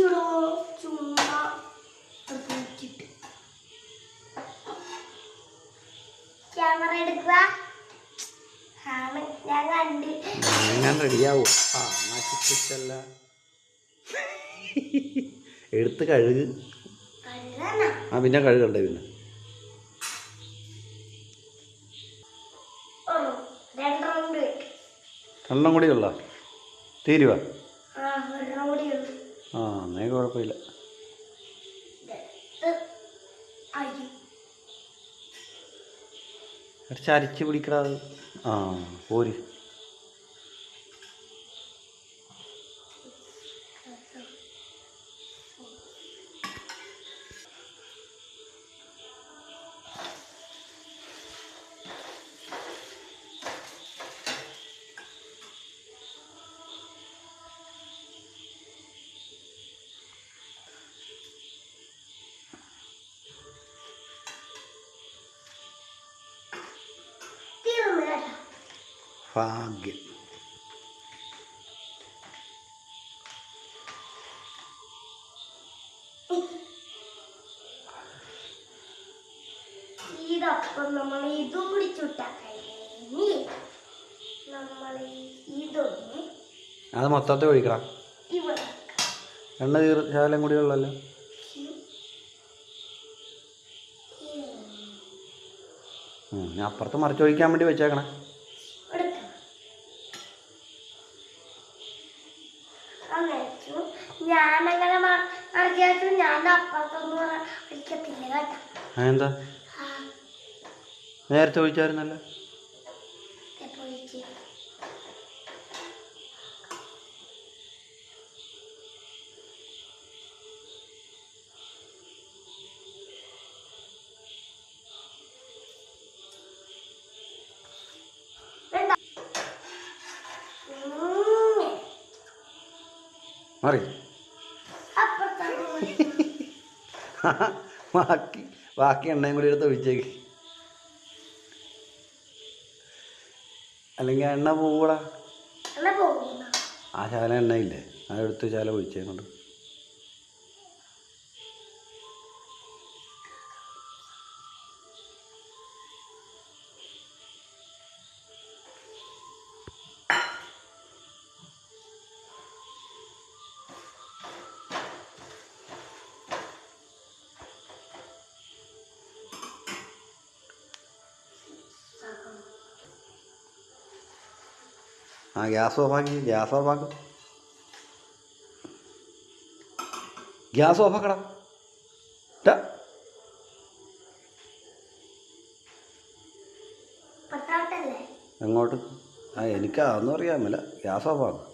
ചുമ്മാ ക്യാമറ എടുക്കുക. ഞാൻ റെഡിയാവോ? ആ നശിപ്പിച്ചല്ല, എടുത്ത് കഴുക്. ആ പിന്നെ കഴുകണ്ടേ? പിന്നെ രണ്ടെണ്ണം കൂടി ഉള്ള തീരുവാ? ആ എന്നേ കുഴപ്പമില്ല. ചരിച്ച് പിടിക്കടാ. ആ പോര്. ഭാഗ്യം. ഇതപ്പം നമ്മൾ ഇത് പിടിച്ചുട്ടാക്കി നമ്മൾ ഇതൊന്ന് അത് മൊത്തത്തെ ഒഴിക്കണം. എണ്ണ ശകലം കൂടി ഉള്ളല്ലോ. ഞാൻ അപ്പുറത്ത് മറിച്ചൊഴിക്കാൻ വേണ്ടി വെച്ചേക്കണേ. ഞാനങ്ങനെ മറിച്ചു. ഞാൻ അപ്പുറത്തൊന്നും ഒഴിക്കത്തില്ല കേട്ടോ. എന്താ നേരത്തെ ഒഴിച്ചായിരുന്നല്ലോ. മറി ബാക്കി എണ്ണയും കൂടി എടുത്ത് ഒഴിച്ചേക്ക്. അല്ലെങ്കിൽ എണ്ണ പോകൂടാ. ആ ശാല എണ്ണയില്ലേ, അതെടുത്ത് ശാല ഒഴിച്ചേക്കൊണ്ട്. ആ ഗ്യാസ് ഓഫാക്കി. ഗ്യാസ് ഓഫാക്കും. ഗ്യാസ് ഓഫാക്കടാ. എങ്ങോട്ട്? ആ എനിക്ക് അതൊന്നും അറിയാമല്ല. ഗ്യാസ് ഓഫാക്കും.